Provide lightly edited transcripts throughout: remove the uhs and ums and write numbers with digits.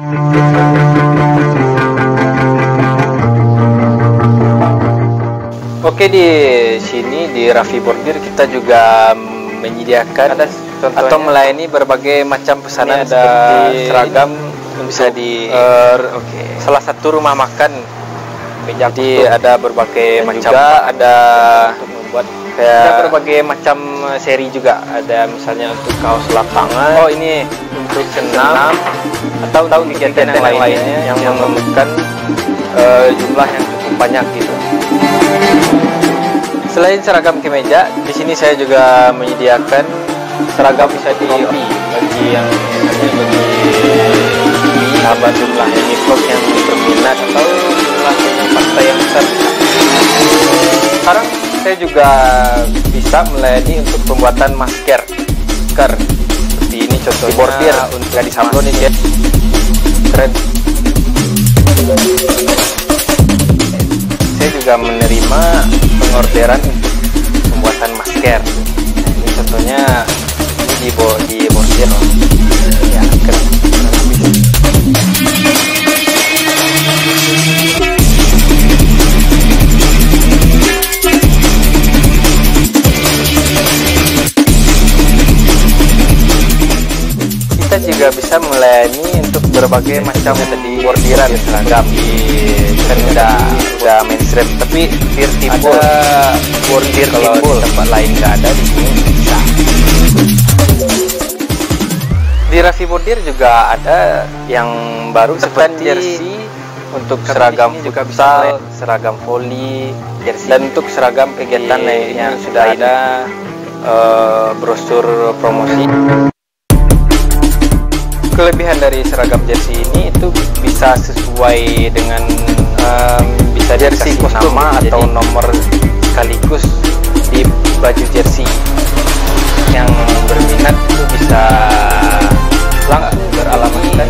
Oke, di sini di Raffi Bordir kita juga menyediakan atau melayani berbagai macam pesanan seperti seragam bisa di salah satu rumah makan. Jadi ada berbagai macam, juga ada membuat kayak berbagai macam seri juga. Ada misalnya untuk kaos lapangan. Oh, ini untuk senam atau kegiatan yang lainnya yang memerlukan jumlah yang cukup banyak gitu. Selain seragam kemeja, di sini saya juga menyediakan seragam bisa di bagi yang bagi sahabat jumlah vlog yang berminat atau jumlah partai yang besar. Sekarang saya juga bisa melayani untuk pembuatan masker seperti ini contohnya, bordir untuk di sablon ini ya, keren. Saya juga menerima pengorderan untuk pembuatan masker. Ini contohnya ini di bordir ya, keren. Kita juga bisa melayani untuk berbagai macam tadi bordiran seragam. Kan udah mainstream, tapi timbul bordir kalau di tempat lain nggak ada, di sini bisa. Di Raffi Bordir juga ada yang baru seperti jersey untuk seragam juga bisa, seragam voli, jersey, dan untuk seragam kegiatan lainnya sudah ada brosur promosi. Kelebihan dari seragam jersey ini itu bisa sesuai dengan bisa jersey kostum nama atau nomor sekaligus di baju jersey. Yang berminat itu bisa langsung beralamatkan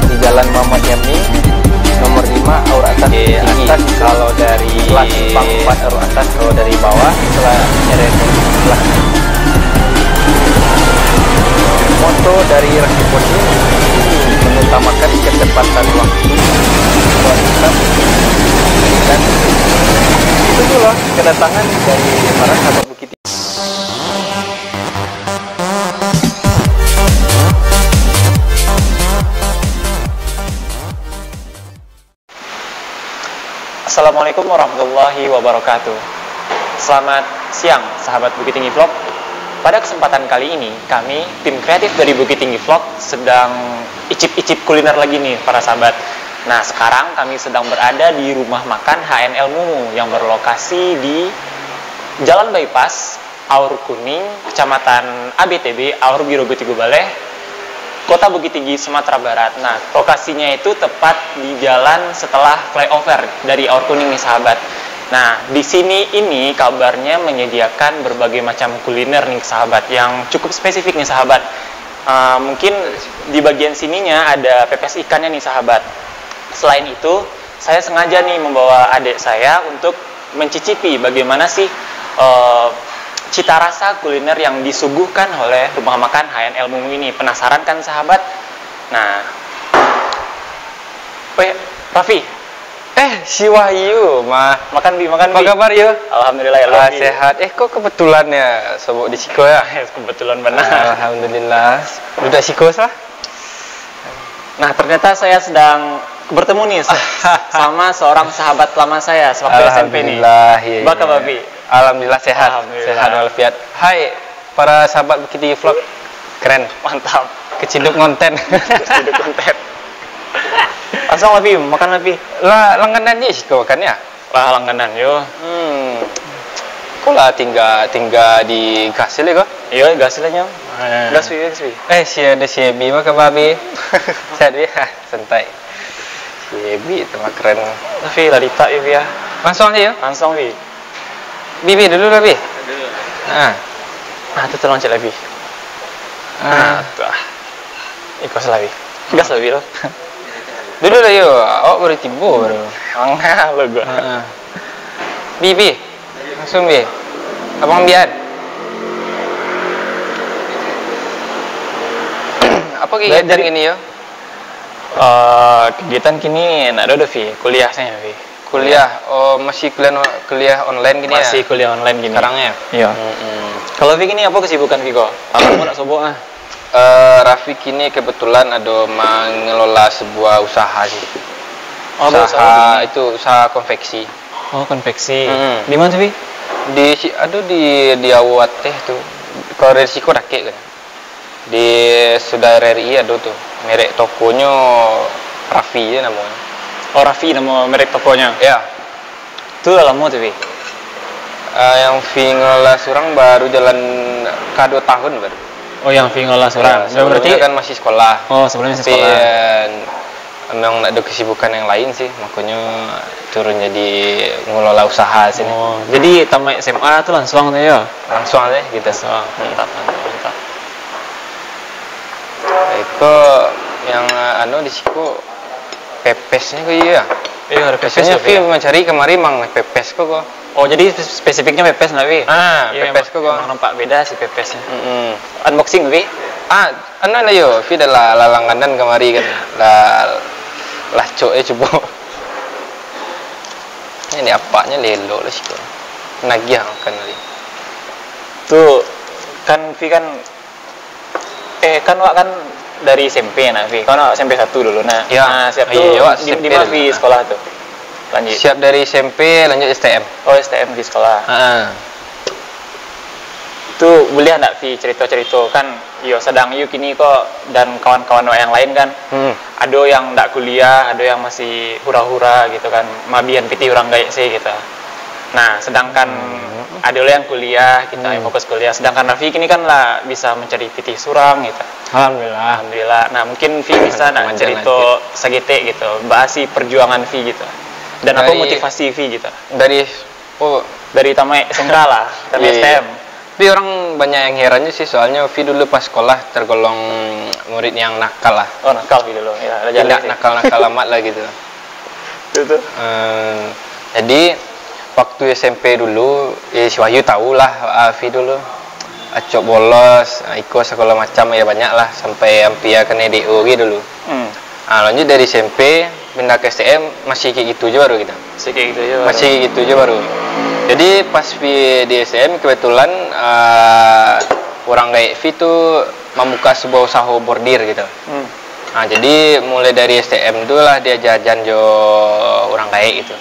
di Jalan Muhammad Yamin nomor 5 Aur Atas tinggi. Kalau dari kelas 4 Aur Atas, kalau dari bawah setelah RN kelas. Moto dari Raffi Bordir mengutamakan kecepatan waktu, kualitas, dan itu loh kedatangan dari para sahabat Bukit Tinggi. Assalamualaikum warahmatullahi wabarakatuh. Selamat siang sahabat Bukit Tinggi Vlog. Pada kesempatan kali ini kami tim kreatif dari Bukit Tinggi Vlog sedang icip-icip kuliner lagi nih para sahabat. Nah, sekarang kami sedang berada di rumah makan HNL Mumu yang berlokasi di Jalan Bypass Aur Kuning, Kecamatan ABTB Aur Birogo Tigo Baleh, Kota Bukit Tinggi, Sumatera Barat. Nah, lokasinya itu tepat di jalan setelah flyover dari Aur Kuning nih sahabat. Nah, di sini ini kabarnya menyediakan berbagai macam kuliner nih sahabat, yang cukup spesifik nih sahabat. Mungkin di bagian sininya ada pepes ikannya nih sahabat. Selain itu, saya sengaja nih membawa adik saya untuk mencicipi bagaimana sih cita rasa kuliner yang disuguhkan oleh rumah makan HNL Mumu ini. Penasaran kan sahabat? Nah, Raffi, Si Wahyu, makan apa kabar yuk? Alhamdulillah ya, sehat. Kok kebetulan ya sobok di Siko ya? Kebetulan benar. Alhamdulillah. Udah Siko lah. Nah, ternyata saya sedang bertemu nih sama seorang sahabat lama saya sewaktu SMP nih. Iya. Baka Babi. Alhamdulillah sehat. Alhamdulillah. Sehat walafiat. Hai para sahabat Bukit Tinggi Vlog. Keren, Mantap. keciduk konten. Keciduk konten. Langsung lebih makan lebih. Lah langganan sih kau makan ya? Lah langganan yo. Kau lah tinggal di Gasil ya kau? Iya, Gasilnya. Gaswi. Si ada si Ebi mah ke Babi. Sehat ya, santai. Si Ebi itu mah keren. Tapi Lalita ya. Langsung aja ya? Langsung Bi. Bibi dulu lah Bi. Dulu. Nah, itu tolong cek lebih. Tuh. Ikut lagi. Gas lebih loh. Dulu lah yuk, baru timbul. Enggak lo gua. Bibi, langsung Bi. Abang Bian. Apa kegiatan ini yo? Kegiatan kini nak ada Vi, kuliah saya Vi. Kuliah, oh masih kuliah online gini Masih kuliah online gini. Sekarang ya? Iya. Kalau Vi gini apa kesibukan Vi kok? Kamu nak sobo ah? Raffi kini kebetulan ada mengelola sebuah usaha sih. Oh, usaha itu usaha konveksi. Oh, konveksi. Di mana Vi? Di Awat tuh. Kalau resiko rakit kan. Di Saudara RI ada tuh. Merek tokonya Raffi ya namanya. Oh, Raffi nama merek tokonya. Ya. Itu udah lama tuh Vi. Yang Vi ngelola surang baru jalan K2 tahun baru. Oh, yang Vi ngelola surang. Ya, berarti kan masih sekolah. Oh, sebelumnya masih sekolah. Memang ada kesibukan yang lain sih, makanya turun jadi ngelola usaha sini. Oh, jadi tamat SMA tuh langsung tuh ya? Langsung aja gitu. Mantap. Itu yang di siku pepesnya kok iya. Iya, ada pepes. Biasanya Vi mencari kemari mang pepes kok. Oh, jadi spesifiknya pepes nah Vi? Iya, pepes kok. Nampak beda sih pepesnya. Unboxing Vi? Lah yo, Vi dah langganan kemari kan. Lah coba. Ini apanya lelo lah sih kok. Nagih kan tadi. Tuh kan Vi kan kan dari SMP nah Vi. Kau nak SMP 1 dulu nah. Ya. Nah, siap tuh di mana Vi sekolah tuh? Lanjut. Siap dari SMP lanjut STM. Oh, STM di sekolah. Itu boleh enggak Vi cerita-cerita kan sedang kini kok dan kawan-kawan yang lain kan. Ada yang enggak kuliah, ada yang masih hura-hura gitu kan. Mabian piti orang gaek sih gitu. Nah, sedangkan ada yang kuliah, kita yang fokus kuliah. Sedangkan Raffi kini kan lah bisa mencari piti surang gitu. Alhamdulillah. Nah, mungkin Vi bisa nak cerita sagete gitu, bahasi perjuangan Vi gitu. Dan apa motivasi Vi gitu. Dari tamat SMK lah, dari STM. Tapi orang banyak yang herannya sih, soalnya Vi dulu pas sekolah tergolong murid yang nakal lah. Oh, nakal Vi dulu. Ya, tidak nakal-nakal amat lah gitu. Itu. Jadi waktu SMP dulu, si Wahyu tahu lah Vi dulu. Acok bolos, ikut sekolah macam ya banyak lah sampai hampir kena DO gitu dulu. Lanjut dari SMP pindah ke STM masih kayak gitu aja baru kita. Masih kayak gitu aja baru. Jadi pas di STM kebetulan orang kayak Vi tuh membuka sebuah usaha bordir gitu. Jadi mulai dari STM tuh lah dia jajan jo orang kayak gitu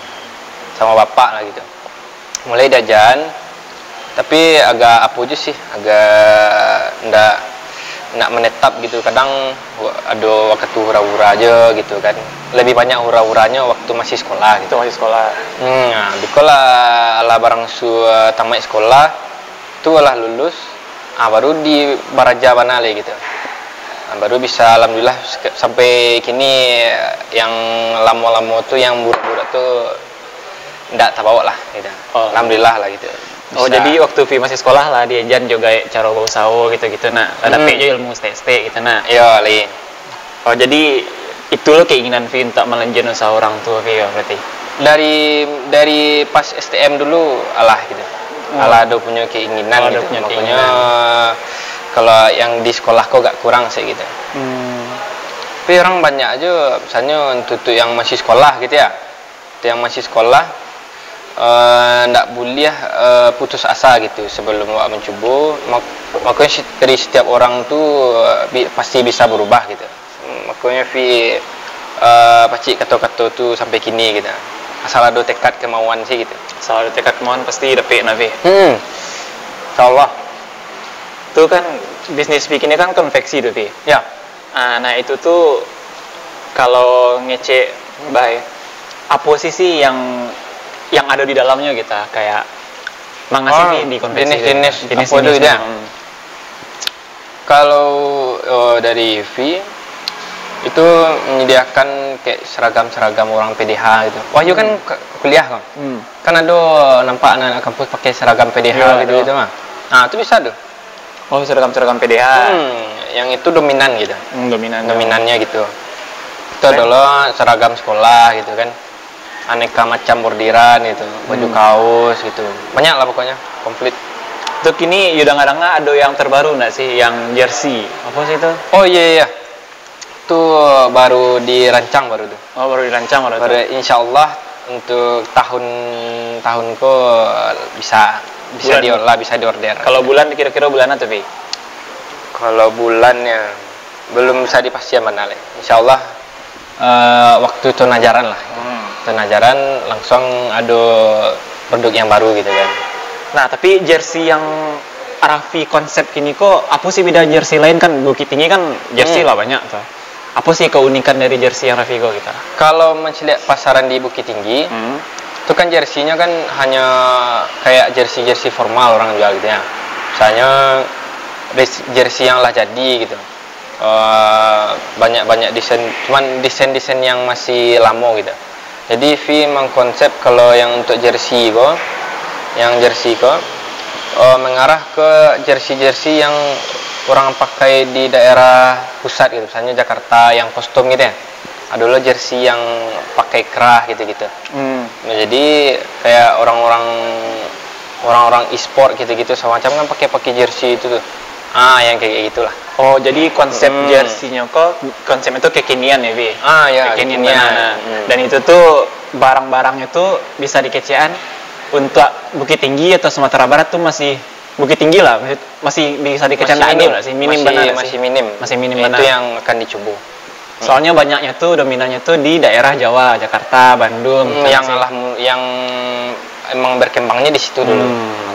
sama bapak lah gitu. Mulai jajan, tapi agak apa aja sih, agak ndak menetap gitu. Kadang ada waktu hura-hura aja gitu kan. Lebih banyak hura-huranya waktu masih sekolah gitu. Lah barang tamat sekolah itu lah lulus, baru di Baraja Banale gitu. Baru bisa alhamdulillah sampai kini yang lama-lama tuh yang budak-budak tuh ndak terbawa lah gitu. Alhamdulillah lah gitu. Bisa. Jadi waktu Vi masih sekolah lah dia jan juga cara usaha gitu-gitu nah. Ada aja ilmu stay gitu nah. Iya, Li. Oh, jadi itu lo keinginan Vi untuk melanjutkan usaha orang tua Vi berarti. Dari pas STM dulu gitu. Ada punya keinginan gitu. Makanya kalau yang di sekolah kok gak kurang sih gitu. Tapi orang banyak aja misalnya untuk yang masih sekolah gitu ya. Yang masih sekolah ndak boleh putus asa gitu sebelum mencoba. Makanya dari setiap orang tuh pasti bisa berubah gitu. Makanya Vi pacik kata-kata tuh sampai kini gitu. Asal ada tekad kemauan sih gitu. Asal ada tekad kemauan pasti dapat nabi. Insyaallah. Itu kan bisnis bikinnya kan konveksi tuh Vi. Ya. Nah itu tuh kalau ngecek baik apa sih yang ada di dalamnya gitu kayak mangasih di konveksi jenis apa itu ya. Kalau dari V itu menyediakan kayak seragam orang PDH gitu. Wahyu kan kuliah kan. Kan ada nampak anak kampus pakai seragam PDH gitu mah. Nah, itu bisa tuh. Oh, seragam PDH. Yang itu dominan gitu. Dominannya gitu. Itu adalah seragam sekolah gitu kan. Aneka macam bordiran gitu, baju kaos gitu. Banyak lah pokoknya, komplit. Untuk ini udah nggak ada yang terbaru nggak sih, yang jersey? Apa sih itu? Oh iya. Itu baru dirancang baru tuh. Oh, baru dirancang baru. Insya Allah untuk tahunku bisa diorder. Kalau bulan kira-kira bulan apa, Pi? Kalau bulannya belum bisa dipastikan mana le. Insya Allah waktu tunajaran lah. Tunajaran langsung ada produk yang baru gitu kan. Nah, tapi jersey yang Raffi konsep kini kok apa sih beda jersey lain? Kan Bukit Tinggi kan jersey lah banyak tuh. Apa sih keunikan dari jersey yang Raffi kok kita? Kalau menceliak pasaran di Bukit Tinggi, itu kan jersinya kan hanya kayak jersey formal orang jual gitu ya. Misalnya jersey yang lah jadi gitu. Banyak desain, cuman desain yang masih lama gitu. Jadi Vi mengkonsep kalau yang untuk jersey kok mengarah ke jersey yang orang pakai di daerah pusat gitu, misalnya Jakarta yang kostum gitu ya. Adalah jersey yang pakai kerah gitu-gitu. Nah, jadi kayak orang-orang e-sport gitu-gitu semacam kan pakai jersey itu tuh. Yang kayak gitulah. Oh, jadi konsep jersey-nya kok konsep itu kekinian ya, Bi? Ya, kekinian. Dan itu tuh barang-barangnya tuh bisa dikecean untuk Bukit Tinggi atau Sumatera Barat tuh masih Bukit Tinggi lah, masih bisa dikecean minim benar. Masih minim benar. Itu yang akan dicoba. Soalnya banyaknya tuh dominannya tuh di daerah Jawa, Jakarta, Bandung. Yang emang berkembangnya di situ dulu.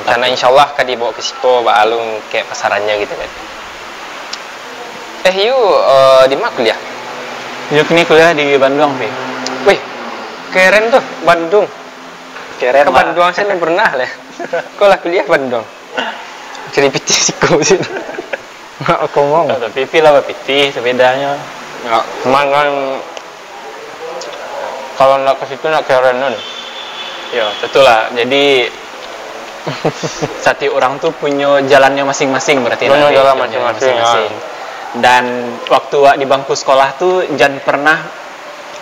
Karena insya Allah kan dibawa ke situ, Alung kayak pasarannya gitu kan. Di mana kuliah? Yuk nih kuliah di Bandung, Pi. Wih, keren tuh Bandung. Keren ke Bandung saya belum pernah lah. Kau lah kuliah Bandung. Ceripiti siku sih. Aku ngomong. Tapi Pi lah Piti sepedanya. Ya, cuman kan kalau nak ke situ nak keren nun. Ya, betul lah. Jadi setiap orang tuh punya jalannya masing-masing berarti. Punya jalan masing-masing. Dan waktu di bangku sekolah tuh jangan pernah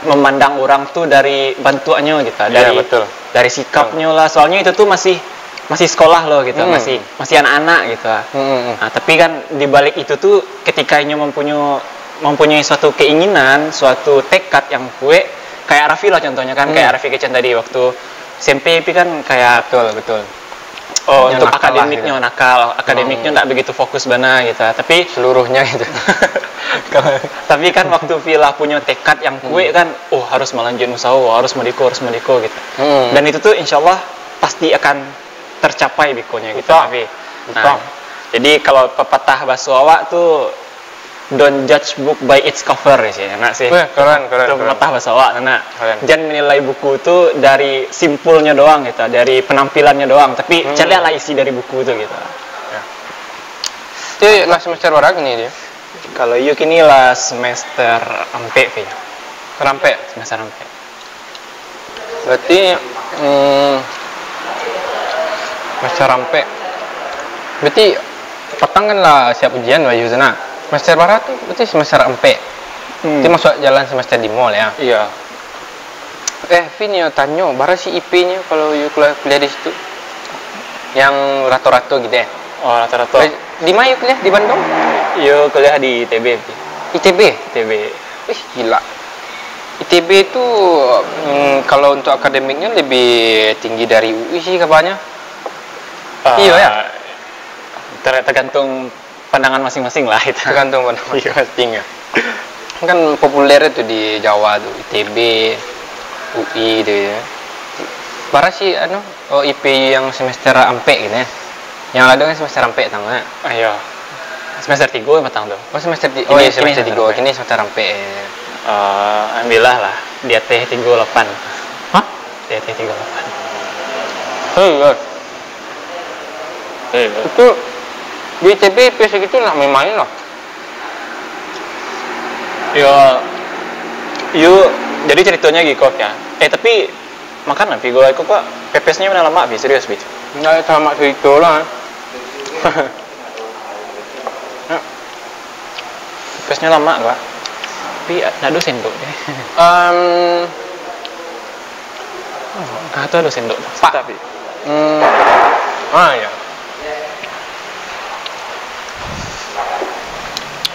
memandang orang tuh dari bantuannya gitu. Dari sikapnya lah. Soalnya itu tuh masih sekolah loh gitu, masih anak-anak gitu. Nah, tapi kan di balik itu tuh ketika ini mempunyai suatu keinginan, suatu tekad yang kue kayak Raffi lah contohnya kan, kayak Raffi Kecen tadi waktu SMP kan kayak betul. Oh, untuk akademiknya gitu. Nakal, akademiknya nggak begitu fokus bana gitu. Tapi seluruhnya gitu. Tapi kan waktu Villa punya tekad yang kue kan, harus melanjutkan usaha, harus mediko gitu. Dan itu tuh insya Allah pasti akan tercapai bikonya gitu. Jadi kalau pepatah bahasa awak tuh don't judge book by its cover sih, enak sih. Keren. Itu pepatah bahasa awak, enak. Jangan menilai buku itu dari simpulnya doang gitu, dari penampilannya doang, tapi carilah isi dari buku itu gitu. Itu lah semester berapa nih dia? Kalau yuk ini lah semester ampe, semester ampe. Berarti semester ampe. Berarti petang kan lah siap ujian wajib sana. Semester berapa tuh? Berarti semester ampe. Itu masuk jalan semester di mall ya? Iya. Vin ya tanya, berapa sih IP-nya kalau yuk kuliah di situ? Yang rato-rato gitu ya? Oh, rato-rato. Di mana yuk kuliah? Di Bandung? Yuk kuliah di ITB. ITB? Wih, gila. ITB itu kalau untuk akademiknya lebih tinggi dari UI sih kabarnya. Iya ya? Tergantung pandangan masing-masing lah itu. Tergantung pandangan masing-masing ya. Kan populer itu di Jawa tuh, ITB, UI gitu ya. Bara sih IP yang semester ampe gitu ya. Yang ada kan semester ampe tangga. Iya. Semester 3 matang tuh. Oh semester 3. Oh iya semester 3. Kini semester ampe. Ambillah lah di AT38. Hah? Di AT38. Itu di ITB IP segitu lah main loh. Jadi ceritanya gitu ya. Tapi makan nanti gue kok pepesnya mana lama serius bi? Nggak sama segitu lah. Pepesnya lama gua. Tapi ada sendok deh. Itu ada sendok. Pak. Tapi. Ya.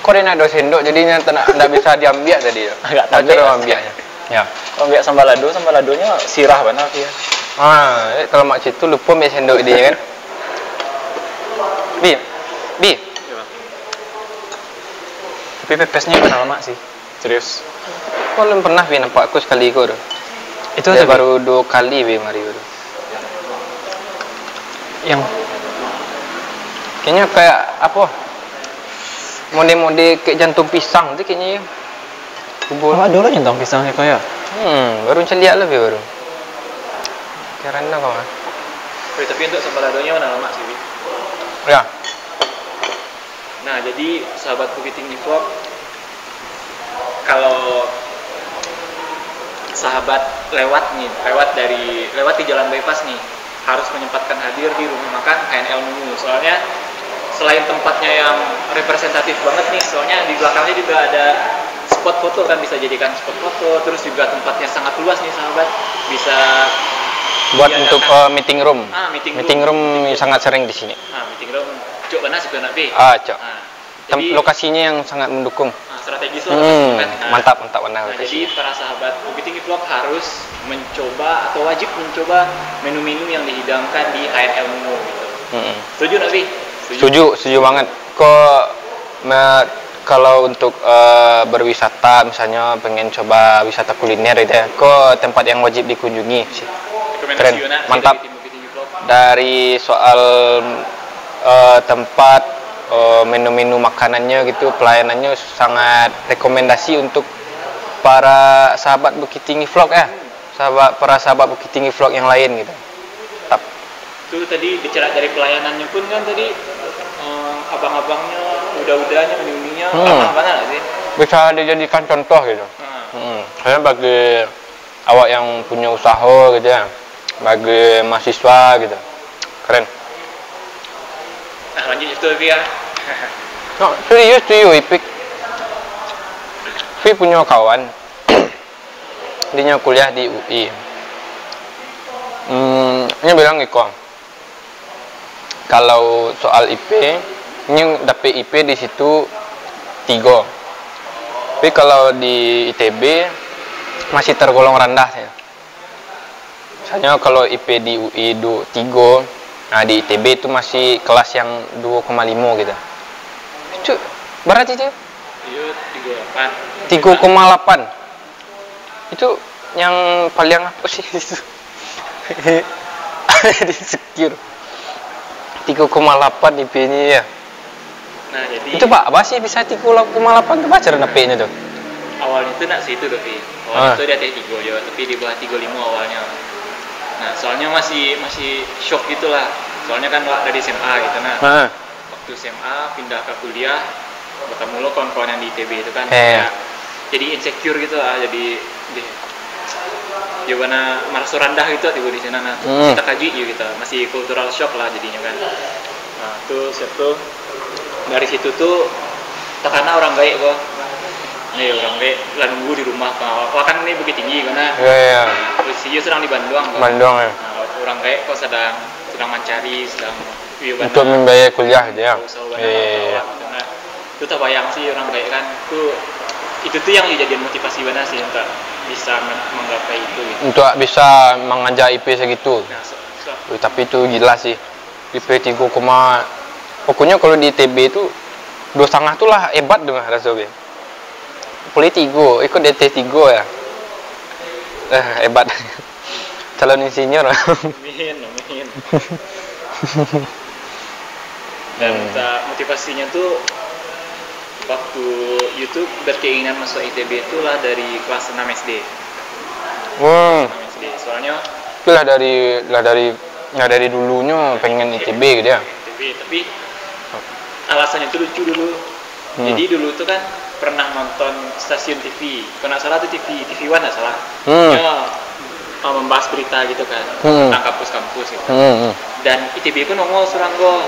Kok dia nak 2 sendok jadinya tidak bisa diambil tadi. Agak Cara tabe ambilnya. Ya. Kalau ambil sambal ladonya sirah banget ya. Kalau mak situ lupa ambil sendok dia kan. Bi. Tapi pepesnya kenal mak sih. Serius. Kok belum pernah Bi nampak aku sekali kok. Itu dia baru 2 kali Bi mari baru. Yang kayaknya kayak apa? Mode-mode kayak jantung pisang tu kayaknya ya. Oh, ada orang jantung pisangnya kayak. Baru lihat lah Bi baru. Karena kau mah. Tapi untuk sambal ladonya mana lama sih, Bi? Ya. Nah, jadi sahabat Bukit Tinggi Vlog, kalau sahabat lewat di jalan bypass nih, harus menyempatkan hadir di rumah makan KNL Mungu. Soalnya selain tempatnya yang representatif banget nih, soalnya di belakangnya juga ada spot foto kan, bisa jadikan spot foto. Terus juga tempatnya sangat luas nih sahabat, bisa buat untuk meeting room. Meeting room sangat sering di sini. Meeting room cok mana sih benar B? Cok. Jadi lokasinya yang sangat mendukung. Strategis lah. Mantap benar lokasinya. Jadi para sahabat Bukit Tinggi Vlog harus mencoba atau wajib mencoba menu-menu yang dihidangkan di KNL Mungu gitu. Setuju nggak Bi? Setuju banget. Kalau untuk berwisata misalnya pengen coba wisata kuliner gitu ya, kok tempat yang wajib dikunjungi sih. Keren, mantap. Dari soal tempat, menu-menu makanannya gitu, pelayanannya sangat rekomendasi untuk para sahabat Bukit Tinggi Vlog ya. Para sahabat Bukit Tinggi Vlog yang lain gitu. Itu tadi bicara dari pelayanannya pun kan tadi abang-abangnya, udah-udahnya, menu-menunya apa sih? Bisa dijadikan contoh gitu. Karena bagi awak yang punya usaha gitu ya, bagi mahasiswa gitu, keren. Nah lanjut itu ya. Serius tuh Ipik. Vi punya kawan, dia kuliah di UI. Dia bilang Iko, kalau soal IP, ini dapet IP di situ 3. Tapi kalau di ITB masih tergolong rendah ya. Misalnya kalau IP di UI 3, nah di ITB itu masih kelas yang 2,5 gitu. Itu berat itu? Iya, 3,8. 3,8. Itu yang paling apa sih itu? Di sekir 3,8 IP-nya ya. Nah, jadi itu Pak, apa sih bisa 3,8 tuh baca IP-nya tuh? Awalnya itu nak situ tapi awalnya itu dia T3 ya, tapi di bawah 35 awalnya. Nah, soalnya masih shock gitulah. Soalnya kan dari SMA gitu waktu SMA pindah ke kuliah ketemu lo kawan-kawan yang di ITB itu kan jadi insecure gitu lah, jadi gimana merasa rendah gitu tiba di sana. Kita kaji yuk kita masih cultural shock lah jadinya kan. Nah tuh dari situ tuh karena orang baik kok. Nih orang baik lah nunggu di rumah kan ini Bukit Tinggi karena terus dia sedang di Bandung ya. Nah, orang baik kok sedang mencari untuk membiayai kuliah dia. Karena itu tak bayang sih orang baik kan itu tuh yang dijadiin motivasi benar sih untuk bisa menggapai itu gitu. Untuk bisa mengajak IP segitu. Tapi itu gila sih. IP 3, pokoknya kalau di ITB itu 2,5 tuh lah hebat dengan rasanya. Kuliah 3, ikut DT 3 ya. Hebat. Calon insinyur. Amin. Dan motivasinya tuh waktu YouTube berkeinginan masuk ITB itulah dari kelas 6 SD. 6 SD. Soalnya itulah dari dulunya pengen ITB gitu ya. ITB, tapi alasannya itu lucu dulu. Jadi dulu tuh kan pernah nonton stasiun TV, kalau nggak salah tuh TV One nggak salah. Membahas berita gitu kan tentang kampus-kampus gitu. Dan ITB pun nongol Suranggo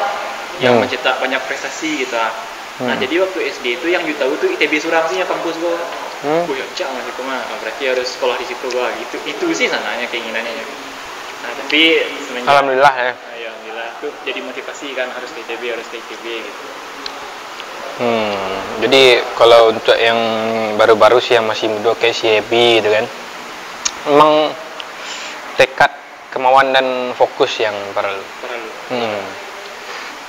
yang mencetak banyak prestasi gitu. Nah jadi waktu SD itu yang tahu tuh ITB Surang sih ya kampus gua. Ya cak masih kemana? Berarti harus sekolah di situ gua gitu. Itu sih sananya keinginannya. Nah tapi semenjak alhamdulillah ya. Alhamdulillah tuh jadi motivasi kan harus ke ITB gitu. Jadi kalau untuk yang baru-baru sih, yang masih muda kayak si Happy gitu kan, memang tekad, kemauan dan fokus yang perlu.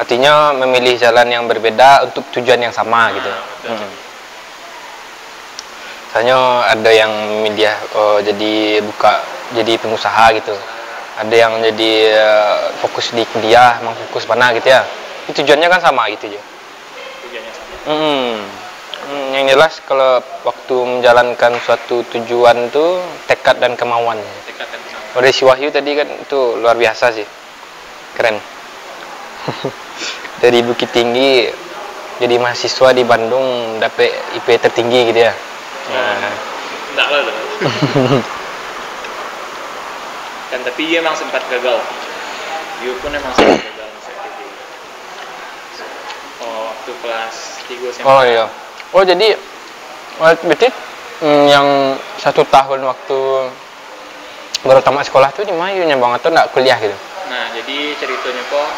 Artinya memilih jalan yang berbeda untuk tujuan yang sama gitu. Misalnya ada yang memilih jadi pengusaha gitu. Ada yang jadi fokus di kuliah, emang fokus mana gitu ya. Itu tujuannya kan sama gitu aja. Tujuannya sama. Yang jelas kalau waktu menjalankan suatu tujuan tuh tekad dan kemauan. Tekad dan kemauan. Oleh si Wahyu tadi kan itu luar biasa sih, keren. Dari Bukit Tinggi jadi mahasiswa di Bandung dapat IP tertinggi gitu ya. Enggak lah. Kan tapi dia emang sempat gagal. Dia pun emang sempat gagal masuk ITB. Waktu kelas 3 SMA. Oh iya. Oh jadi berarti yang 1 tahun waktu baru tamat sekolah tuh di mana Yunya bang, atau enggak kuliah gitu? Nah jadi ceritanya kok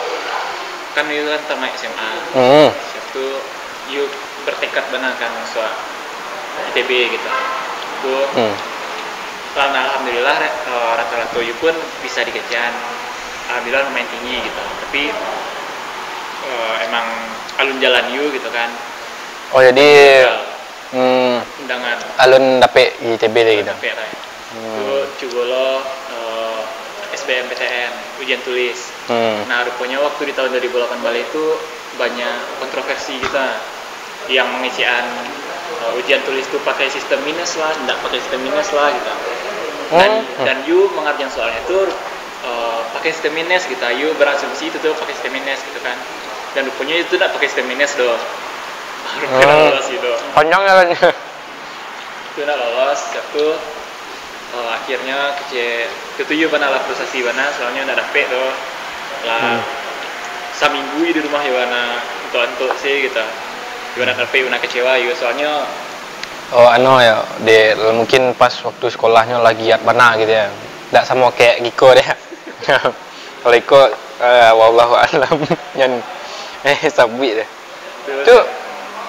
kan itu kan tamat SMA. Itu Yu bertekad benar kan masuk ITB gitu. Dan alhamdulillah rata-rata Yu pun bisa dikejar. Alhamdulillah lumayan tinggi gitu. Tapi emang alun jalan Yu gitu kan. Oh jadi undangan alun dapet ITB deh gitu. Dapet lah. Itu cugolo SBMPTN ujian tulis. Nah rupanya waktu di tahun 2008 Bali itu banyak kontroversi kita yang mengisian ujian tulis itu pakai sistem minus lah, tidak pakai sistem minus lah gitu. Dan Yu mengerjakan soalnya itu pakai sistem minus gitu. Yu berasumsi itu tuh pakai sistem minus gitu kan. Dan rupanya itu tidak pakai sistem minus doh. Rupanya lolos gitu. Panjang jalannya. Itu tidak lolos. Satu akhirnya ketujuh bana lah frustasi bana soalnya tidak dapet doh. Lah seminggu di rumah ya bana untuk sih gitu. Gimana dapet bana kecewa ya soalnya. Oh ya, mungkin pas waktu sekolahnya lagi bana gitu ya. Tidak sama kayak Giko deh. Kalau Giko wallahu alam yang sabit deh.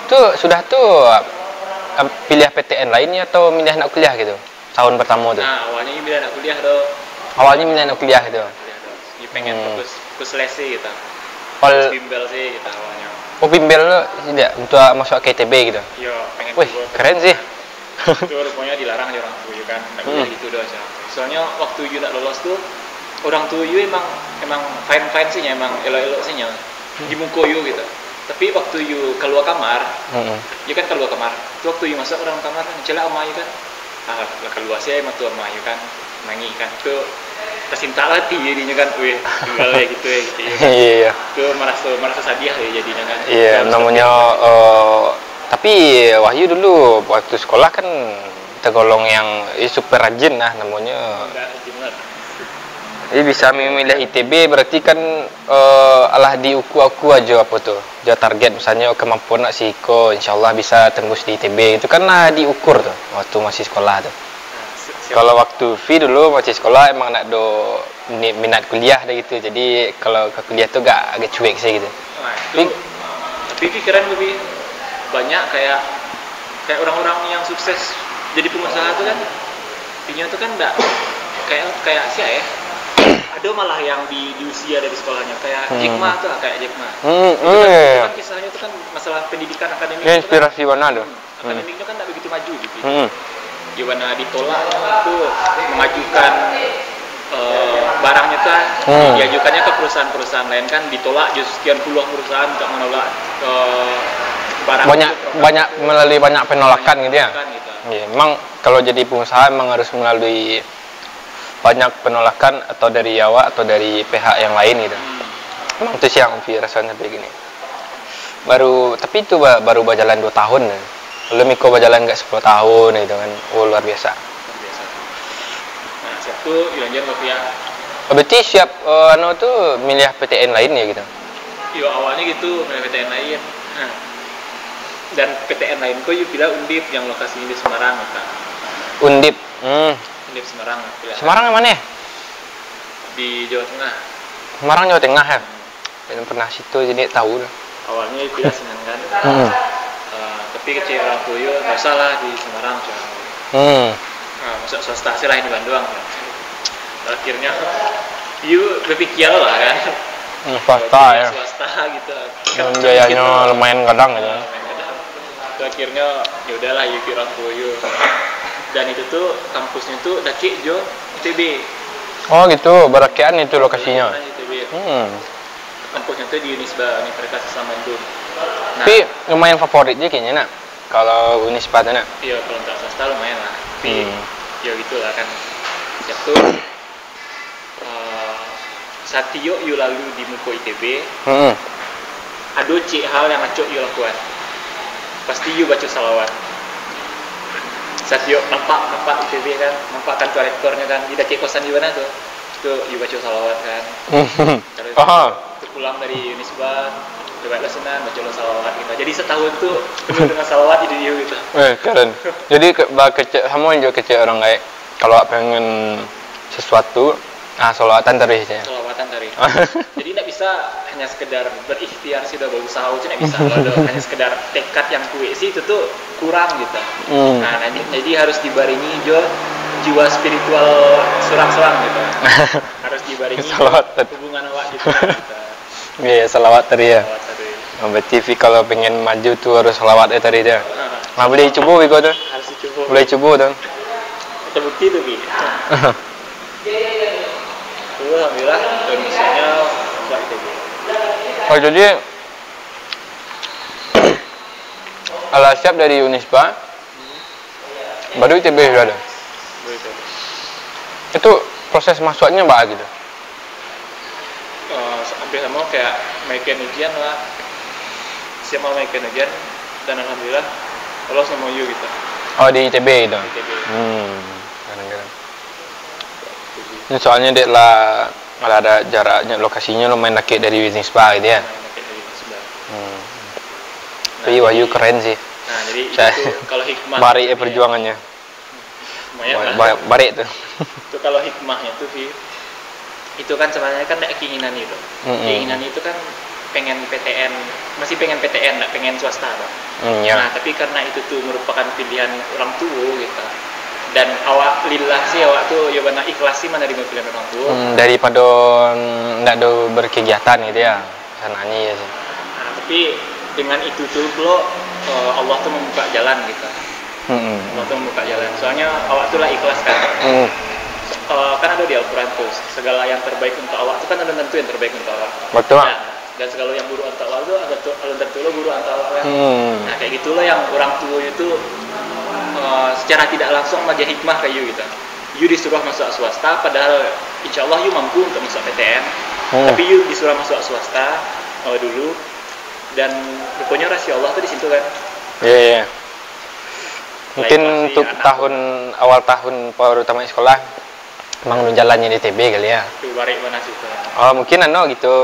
Tuh sudah tuh pilih PTN lainnya atau milih anak kuliah gitu tahun pertama tuh? Nah awalnya milih anak kuliah tuh. Awalnya milih anak kuliah gitu. Dia pengen fokus les sih gitu. Bimbel sih gitu awalnya. Oh bimbel lo tidak untuk masuk ke ITB gitu? Iya pengen. Wih keren sih. Itu rupanya dilarang di orang tua kan, nggak boleh gitu doang. Soalnya waktu Yu nak lolos tuh orang tua Yu emang fine sih emang elok sih nya di muka Yu gitu. Tapi waktu Yu keluar kamar, Yu kan keluar kamar. Itu waktu Yu masuk orang kamar kan, celak sama Yu kan. Keluar sih emang tuh sama Yu kan, nangis kan. Itu tersinta hati jadinya kan, wih tinggal ya gitu ya. Iya. Itu merasa sedih ya jadinya kan. Iya namanya. Tapi Wahyu dulu waktu sekolah kan tergolong yang super rajin lah namanya. Jadi bisa memilih ITB berarti kan alah diuku aja apa tuh. Dia target misalnya kemampuan nak siko insyaallah bisa tembus di ITB itu kan lah diukur tuh waktu masih sekolah tuh. Kalau waktu V dulu masih sekolah emang nak do minat kuliah deh gitu. Jadi kalau ke kuliah tuh agak cuek sih gitu. Nah, tapi pikiran lebih banyak kayak orang-orang yang sukses jadi pengusaha tuh kan pinya tuh kan enggak kayak sih ya. Ada malah yang di usia dari sekolahnya kayak Jack Ma tuh kayak Jack Ma. Itu kan kisahnya itu kan masalah pendidikan akademik. Ya, inspirasi mana tuh? Akademiknya kan enggak begitu maju gitu. Gimana ditolak itu mengajukan barangnya kan diajukannya ke perusahaan-perusahaan lain kan ditolak justru sekian puluh perusahaan untuk menolak barang banyak melalui banyak penolakan gitu ya. Iya, memang kalau jadi pengusaha memang harus melalui banyak penolakan atau dari Jawa atau dari pihak yang lain gitu. Memang itu sih yang rasanya begini. Tapi itu baru berjalan 2 tahun ya. Belum Miko berjalan nggak 10 tahun gitu kan. Oh luar biasa. Nah, satu jalan-jalan ke pihak. Berarti siap tuh milih PTN lain ya gitu. Yo awalnya gitu milih PTN lain. Dan PTN lain kok yuk pilih Undip yang lokasinya di Semarang kan. Undip. Undip Semarang. Semarang yang mana ya? Di Jawa Tengah. Semarang Jawa Tengah ya. Belum pernah situ jadi tahu. Awalnya pilih Senen kan. tapi kecil orang tua yo nggak usah lah di Semarang coba. Nah, masuk swasta sih lah ini Bandung. Akhirnya you berpikir lah kan. Swasta ya. Swasta gitu. Kan biayanya lumayan kadang gitu. Akhirnya ya udahlah you orang tua you. Dan itu tuh kampusnya tuh daki jo ITB. Oh gitu, Barakian itu lokasinya. ITB. Kampusnya tuh di Unisba, Universitas Islam Bandung. Nah, tapi lumayan favoritnya kayaknya nak. Kalau Unisba tuh nak. Iya, kalau untuk swasta lumayan lah. Tapi ya gitulah kan. Siap tuh. Satyo you lalu di Muko ITB. Ada hal yang acok you lakukan. Pasti you baca salawat. Satyo nampak ITB kan, nampak kantor rektornya kan, di daki kosan di mana tuh? Itu you baca salawat kan. Terus pulang dari Unisba, coba lesenan baca salawat gitu. Jadi setahun tuh penuh dengan salawat di you gitu. Keren. Jadi kecil sama juga kecil orang kayak kalau pengen sesuatu salawatan terus ya. Salawatan terus. Jadi tidak bisa hanya sekedar berikhtiar sih udah berusaha, tidak bisa. Kalau hanya sekedar tekad yang kuat sih itu tuh kurang gitu. Nah, jadi harus dibarengi jiwa spiritual surang-surang gitu. Harus dibarengi hubungan awak gitu. Iya, salawat tadi ya. Berarti kalau pengen maju tuh harus salawat tadi dia. Nah, boleh coba Wiko tuh. Harus dicoba. Boleh coba tuh. Kita bukti tuh Bi. Alhamdulillah misalnya buat ITB. Oh jadi ala siap dari Unisba, baru ITB sudah ada. Itu proses masuknya apa gitu? Hampir sama kayak maiken ujian lah. Siap mau maiken ujian dan alhamdulillah lolos sama you gitu. Oh di ITB itu. ITB. Kadang-kadang. Ini soalnya dia lah ada jaraknya, lokasinya lumayan dekat dari Unisba gitu ya. Tapi Wahyu keren sih. Nah jadi itu kalau hikmah. Barik ya perjuangannya. Lumayan. Barik tuh. Itu kalau hikmahnya tuh itu kan sebenarnya kan keinginan itu. Keinginan itu kan pengen PTN, masih pengen PTN, nggak pengen swasta Pak. Ya. Nah tapi karena itu tuh merupakan pilihan orang tua gitu. Dan awak lillah sih awak tuh ya benar ikhlas sih menerima pilihan orang tua. Daripada nggak ada berkegiatan gitu ya, sananya ya sih. Nah, tapi dengan itu tuh lo Allah tuh membuka jalan gitu. Allah tuh membuka jalan. Soalnya awak tuh lah ikhlas kan. Kan ada di Al-Quran tuh segala yang terbaik untuk awak tuh kan ada tentu yang terbaik untuk awak. Betul. Dan segala yang buruk untuk awak tuh ada tentu lo buruk untuk awak kan. Nah kayak gitulah yang orang tua itu secara tidak langsung aja hikmah kayak you gitu. You disuruh masuk swasta padahal insya Allah you mampu untuk masuk PTN. Tapi you disuruh masuk swasta dulu dan rupanya rahasia Allah tuh di situ kan. Iya. Mungkin untuk awal tahun pertama sekolah emang jalannya di TB kali ya. Itu barik mana sih? Oh mungkin gitu.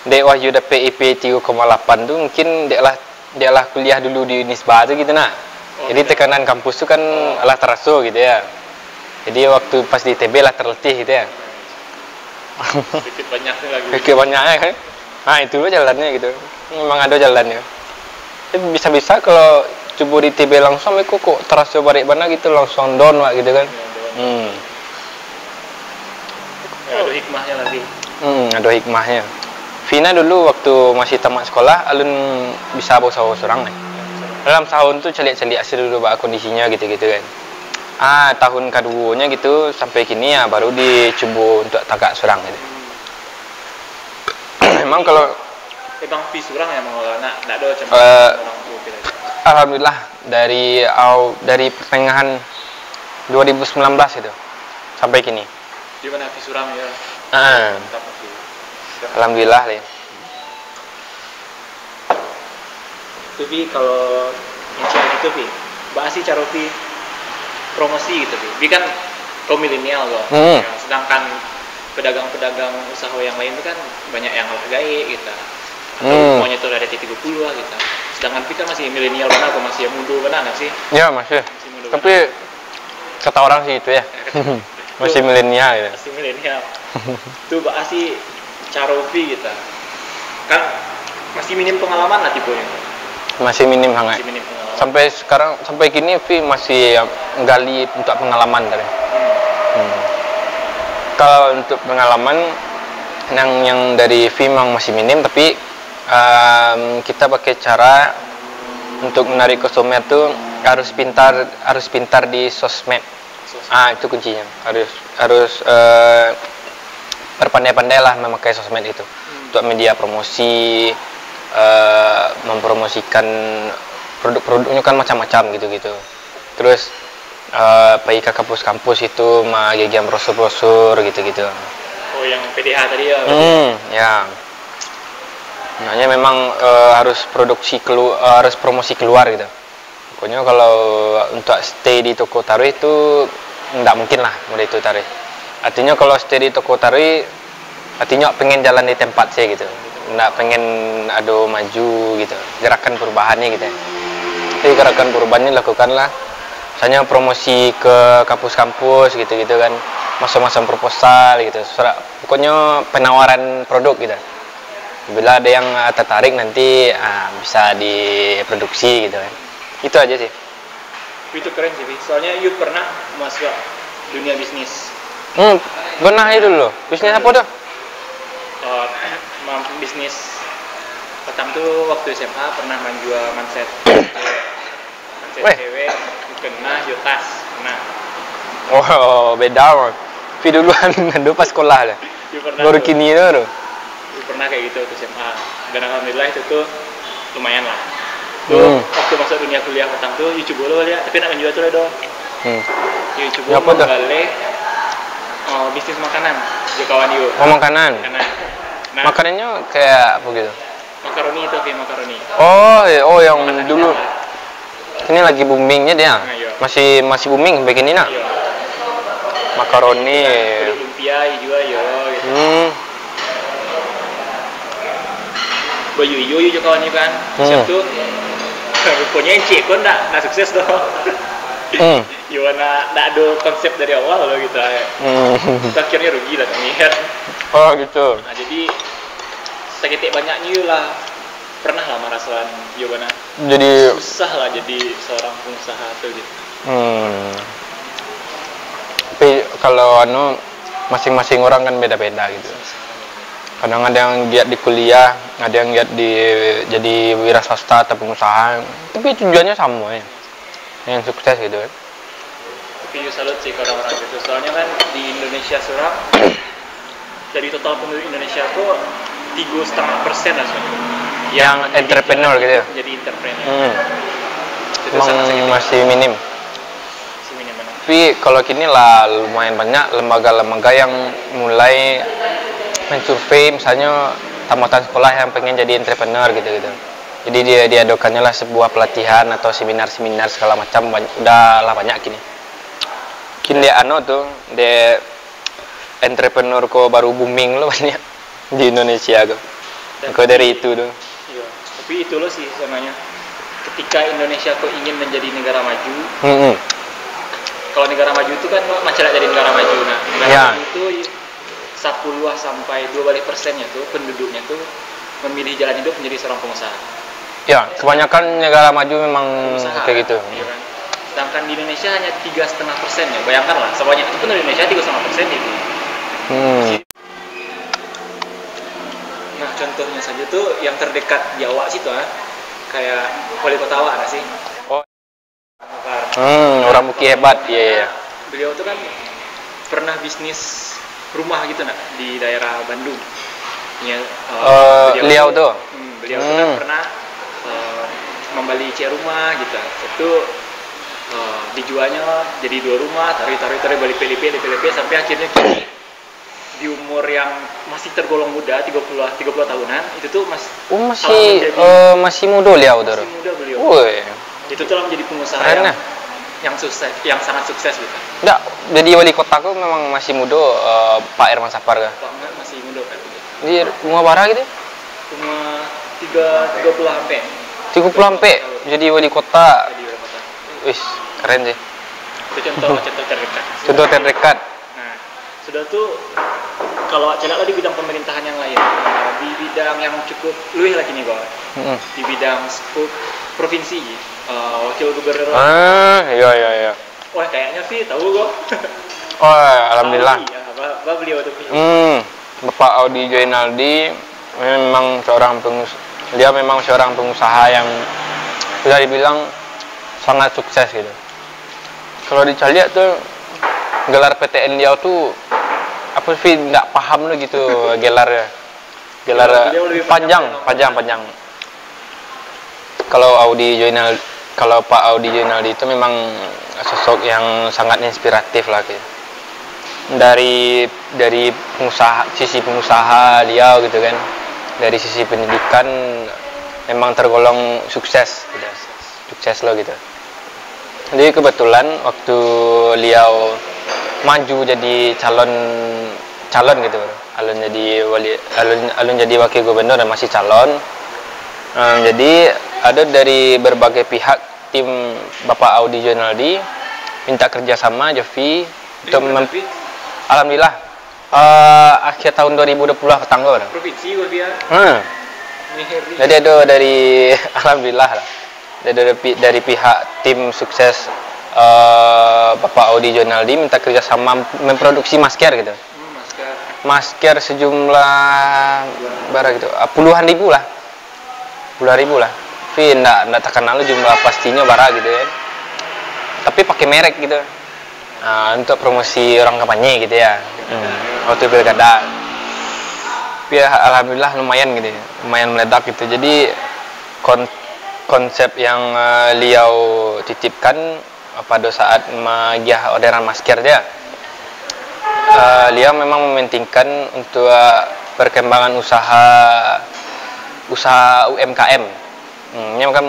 Dek Wahyu dapat IP 3,8 tuh mungkin dia lah kuliah dulu di Unisba tuh gitu nak. Jadi tekanan kampus itu kan lah terasa gitu ya. Jadi waktu pas di ITB lah terletih gitu ya. Sedikit banyaknya lagi. Sedikit banyaknya kan. Nah itu loh jalannya gitu. Memang ada jalannya. Tapi bisa-bisa kalau coba di ITB langsung kok terasa balik mana gitu langsung down lah gitu kan. Ya, ada hikmahnya lagi. Ada hikmahnya. Vina dulu waktu masih tamat sekolah alun bisa bawa seorang nih. Dalam tahun tuh celik-celik asli dulu pak kondisinya gitu-gitu kan. Tahun keduanya gitu sampai kini ya baru dicoba untuk tagak surang gitu. Memang kalau bang pi surang ya mau nak ada cuma orang tua kita. Alhamdulillah dari pertengahan 2019 itu sampai kini. Di mana pi surang ya? Alhamdulillah deh. Tapi kalau yang gitu Pi, bahas sih cara Pi promosi gitu Pi. Pi kan kaum milenial loh. Ya, sedangkan pedagang-pedagang usaha yang lain itu kan banyak yang hargai gitu. Atau semuanya itu dari titik 30 lah gitu. Sedangkan Pi kan masih milenial benar atau masih muda benar nggak sih? Ya masih tapi kata orang sih itu ya. Masih milenial gitu. Masih milenial. Itu bahas sih cara Pi gitu. Kan masih minim pengalaman lah tipenya. Masih minim sangat. Masih minim pengalaman. Sampai sekarang, sampai kini Vi masih gali untuk pengalaman tadi. Kalau untuk pengalaman yang dari Vi memang masih minim, tapi kita pakai cara untuk menarik customer tuh harus pintar di sosmed. Itu kuncinya. Harus berpandai-pandai lah memakai sosmed itu untuk media promosi, mempromosikan produk-produknya kan macam-macam gitu. Terus pergi ke kampus-kampus itu magigian brosur-brosur gitu. Oh, yang PDH tadi ya? Ya. Makanya memang harus harus promosi keluar gitu. Pokoknya kalau untuk stay di toko Tarui itu nggak mungkin lah mulai itu Tarui. Artinya kalau stay di toko Tarui, artinya pengen jalan di tempat saya gitu. Nggak pengen ada maju gitu. Gerakan perubahannya gitu. Jadi gerakan perubahannya lakukanlah. Misalnya promosi ke kampus-kampus gitu kan. Masang-masang proposal gitu. Pokoknya penawaran produk gitu. Bila ada yang tertarik nanti bisa diproduksi gitu kan. Itu aja sih. Itu keren sih, soalnya you pernah masuk dunia bisnis. Pernah itu dulu. Bisnis apa tuh? Bisnis pertama tuh waktu SMA pernah menjual manset cewek, kena jutas, kena. Oh, beda mah. Tapi duluan dulu pas sekolah lah. Baru kini tuh. Pernah kayak gitu waktu SMA. Dan alhamdulillah itu tuh lumayan lah. Tuh waktu masuk dunia kuliah pertama tuh YouTube dulu ya, tapi nak menjual tuh lah dong. YouTube balik bisnis makanan, juga kawan you. Oh, makanan. Nah, makanannya kayak apa gitu? Makaroni itu kayak makaroni. Oh yang dulu. Ini lagi boomingnya dia. Masih booming begini nak. Iya. Makaroni. Lumpia juga yo gitu. Bayu juga kawan you kan. Siap tuh. Rupanya encik pun nak sukses doh. Yo nak ada konsep dari awal loh gitu. Kita akhirnya rugi lah kami. Oh gitu. Nah jadi seketik banyaknya lah pernah lah merasakan Yobana. Jadi susah lah jadi seorang pengusaha tuh gitu. Tapi kalau masing-masing orang kan beda-beda gitu. Kadang ada yang giat di kuliah, ada yang giat jadi wira swasta atau pengusaha. Tapi tujuannya sama ya. Yang sukses gitu kan. Tapi salut sih kalau orang gitu. Soalnya kan di Indonesia surah dari total penduduk Indonesia tuh 3,5% lah soalnya. Yang entrepreneur gitu ya. Jadi entrepreneur. Itu Emang masih minim. Masih minim banget. Tapi kalau kini lah lumayan banyak lembaga-lembaga yang mulai mensurvei misalnya tamatan sekolah yang pengen jadi entrepreneur gitu. Jadi dia diadakannya lah sebuah pelatihan atau seminar-seminar segala macam, udah lah banyak kini. Kini dia dia entrepreneur kok baru booming loh banyak di Indonesia kok. Kok dari itu tuh. Iya. Tapi itu loh sih sebenarnya. Ketika Indonesia kok ingin menjadi negara maju. Kalau negara maju itu kan masalah jadi negara maju. Nah, negara maju itu 10 sampai 12%-nya tuh penduduknya tuh memilih jalan hidup menjadi seorang pengusaha. Ya, kebanyakan negara maju memang kayak gitu. Iya kan? Sedangkan di Indonesia hanya 3,5% ya. Bayangkan lah, sebanyak itu pun di Indonesia 3,5% itu. Nah, contohnya saja tuh yang terdekat Jawa situ kayak wali kota Awak sih. Oh. Orang Bukit hebat, iya. Beliau tuh kan pernah bisnis rumah gitu nak di daerah Bandung. Ya, beliau tuh kan pernah membeli rumah gitu. Itu dijualnya jadi 2 rumah, tarik balik PLP sampai akhirnya kini di umur yang masih tergolong muda 30 tahunan itu tuh masih muda beliau tuh. Masih muda beliau. Itu telah menjadi pengusaha yang sukses, yang sangat sukses gitu. Enggak, jadi wali kota aku memang masih muda, Pak Herman Sapar kan. Masih muda kan. Di rumah bara gitu. Rumah 30 sampai. 30 sampai jadi wali kota. Wih, keren sih. Itu contoh terdekat. Contoh terdekat. Nah, sudah tuh kalau celak di bidang pemerintahan yang lain, di bidang yang cukup luwih lagi nih bawah. Di bidang provinsi, wakil gubernur. Iya. Wah, kayaknya sih tahu gua. Oh, alhamdulillah. Audi, ya, apa beliau tuh? Bapak Audi Joinaldi memang dia memang seorang pengusaha yang bisa dibilang sangat sukses gitu. Kalau dicari tuh gelar PTN dia tuh apa sih, nggak paham lo gitu gelarnya. Gelar panjang. Kalau Pak Audi Joinaldi itu memang sosok yang sangat inspiratif lah gitu. Dari sisi pengusaha dia gitu kan, dari sisi pendidikan memang tergolong sukses loh gitu. Jadi kebetulan waktu beliau maju jadi calon gitu, alun jadi wakil gubernur dan masih calon. Jadi ada dari berbagai pihak tim Bapak Audi Joinaldi minta kerjasama Jovi untuk alhamdulillah akhir tahun 2020 ketanggal provinsi gue dia. Jadi ada dari alhamdulillah lah dari pihak tim sukses Bapak Audi Joinaldi minta kerjasama memproduksi masker gitu. Masker sejumlah berapa gitu, puluhan ribu lah. Tapi enggak terkenal jumlah pastinya bara gitu ya. Tapi pakai merek gitu. Untuk promosi orang kampanye gitu ya. Waktu pilkada. Tapi ya, alhamdulillah lumayan gitu ya. Lumayan meledak gitu. Jadi konsep yang beliau titipkan pada saat magiah orderan masker dia. Beliau memang mementingkan untuk perkembangan usaha UMKM. Ini kan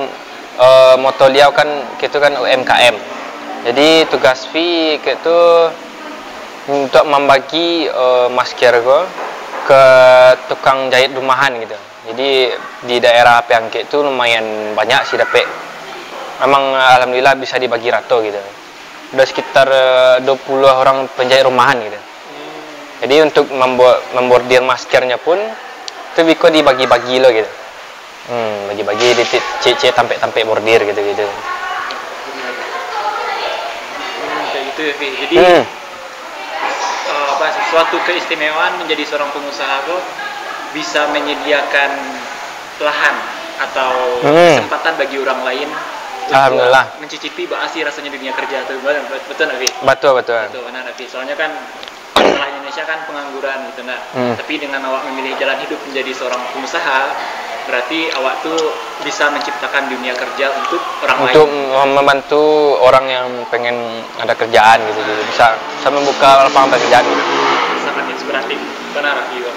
moto beliau kan gitu kan UMKM. Jadi tugas V itu untuk membagi masker ke tukang jahit rumahan gitu. Jadi di daerah Peangke itu lumayan banyak sih dapat. Memang alhamdulillah bisa dibagi rata gitu. Udah sekitar 20 orang penjahit rumahan gitu. Jadi untuk membordir maskernya pun itu Biko dibagi-bagi loh gitu. Bagi-bagi di C tampek bordir gitu-gitu. Kayak gitu ya, Vi. Jadi suatu keistimewaan menjadi seorang pengusaha kok bisa menyediakan lahan atau kesempatan bagi orang lain alhamdulillah mencicipi bahasa rasanya dunia kerja tuh. Betul nggak, Vi? Betul Benar, Vi. Soalnya kan masalah Indonesia kan pengangguran gitu, nah. Tapi dengan awak memilih jalan hidup menjadi seorang pengusaha, berarti awak tuh bisa menciptakan dunia kerja untuk orang lain. Untuk membantu orang yang pengen ada kerjaan gitu. Bisa membuka lapangan pekerjaan gitu. Sangat inspiratif. Benar, Vi.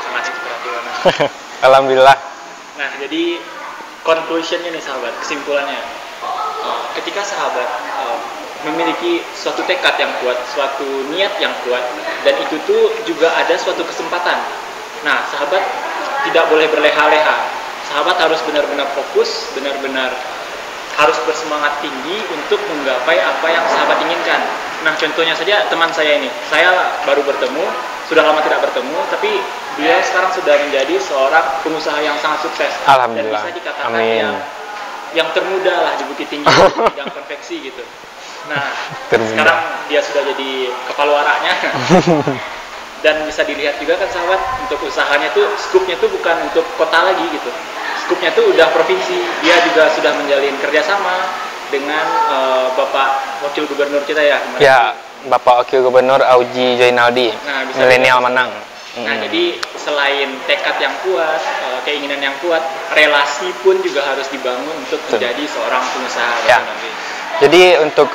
Sangat inspiratif banget. Alhamdulillah. Nah, jadi conclusionnya nih sahabat, kesimpulannya. Ketika sahabat memiliki suatu tekad yang kuat, suatu niat yang kuat, dan itu tuh juga ada suatu kesempatan. Nah, sahabat tidak boleh berleha-leha. Sahabat harus benar-benar fokus, benar-benar harus bersemangat tinggi untuk menggapai apa yang sahabat inginkan. Nah, contohnya saja teman saya ini. Saya baru bertemu, sudah lama tidak bertemu, tapi dia sekarang sudah menjadi seorang pengusaha yang sangat sukses. Alhamdulillah. Dan bisa dikatakan yang termuda lah di Bukit Tinggi bidang konveksi gitu. Nah, sekarang dia sudah jadi kepala waraknya. Dan bisa dilihat juga kan sahabat, untuk usahanya tuh skupnya tuh bukan untuk kota lagi gitu. Skupnya tuh udah provinsi. Dia juga sudah menjalin kerjasama dengan Bapak Wakil Gubernur kita ya. Ya, Bapak Wakil Gubernur Audi Joinaldi. Nah, milenial menang. Nah, jadi selain tekad yang kuat, keinginan yang kuat, relasi pun juga harus dibangun untuk menjadi seorang pengusaha. Ya. Jadi untuk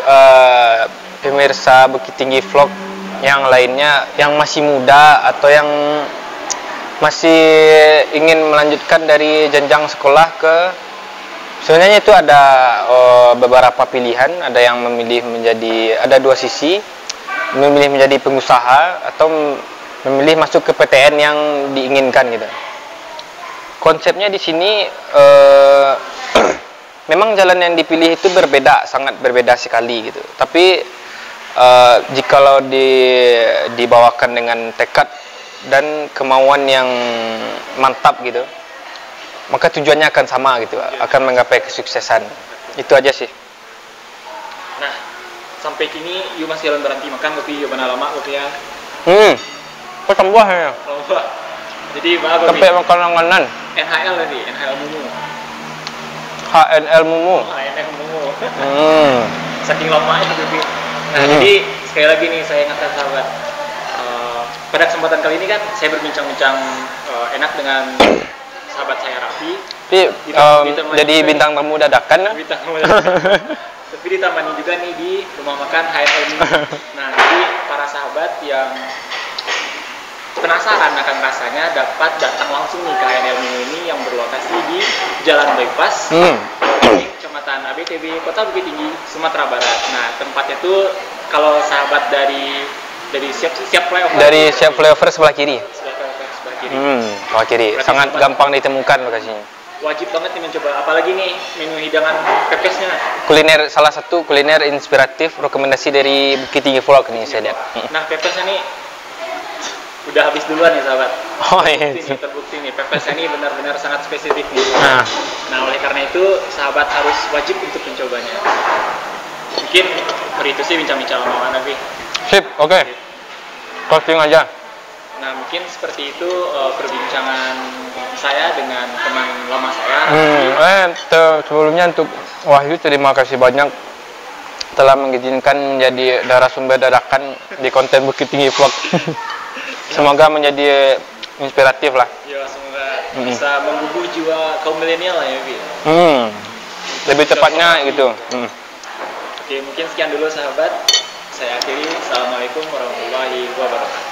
pemirsa Bukit Tinggi Vlog yang lainnya yang masih muda atau yang masih ingin melanjutkan dari jenjang sekolah ke, sebenarnya itu ada beberapa pilihan. Ada yang ada dua sisi, memilih menjadi pengusaha atau memilih masuk ke PTN yang diinginkan gitu. Konsepnya di sini memang jalan yang dipilih itu sangat berbeda sekali gitu. Tapi jikalau dibawakan dengan tekad dan kemauan yang mantap gitu, maka tujuannya akan sama gitu, akan menggapai kesuksesan. Itu aja sih. Nah, sampai kini you masih jalan berhenti makan kopi you mana lama kopi ya? Kok tambah ya? Tambah. Jadi apa? Sampai makan langganan. NHL tadi, NHL Mumu. HNL Mumu. HNL Mumu. Saking lamanya itu kopi. Nah, jadi sekali lagi nih saya ingatkan sahabat. Pada kesempatan kali ini kan saya berbincang-bincang enak dengan sahabat saya Raffi. Tapi jadi bintang tamu dadakan. Bintang tamu dadakan. Tapi ditambahin juga nih di rumah makan HNL Mumu. Nah, jadi para sahabat yang penasaran akan rasanya dapat datang langsung nih ke HNL Mumu ini yang berlokasi di Jalan Bypass, Kecamatan ABTB, Kota Bukit Tinggi, Sumatera Barat. Nah, tempatnya tuh kalau sahabat dari siap flyover. Dari siap flyover sebelah kiri. Sebelah kiri. Sebelah kiri. Sangat gampang ditemukan lokasinya. Wajib banget nih mencoba, apalagi nih menu hidangan pepesnya. Kuliner, salah satu kuliner inspiratif rekomendasi dari Bukit Tinggi Vlog nih saya lihat. Nah, pepesnya nih udah habis duluan nih sahabat. Oh iya. Terbukti nih pepesnya ini benar-benar sangat spesifik nih. Nah, oleh karena itu sahabat harus wajib untuk mencobanya. Mungkin itu sih bincang-bincang sama Nabi. Sip, oke. Closing aja. Nah, mungkin seperti itu perbincangan saya dengan teman lama saya. Sebelumnya untuk Wahyu, terima kasih banyak telah mengizinkan menjadi narasumber dadakan di konten Bukit Tinggi Vlog. Semoga menjadi inspiratif lah. Ya, semoga bisa membubuh jiwa kaum milenial lah ya, Bi. Lebih tepatnya gitu. Oke, mungkin sekian dulu sahabat. Saya akhiri. Assalamualaikum warahmatullahi wabarakatuh.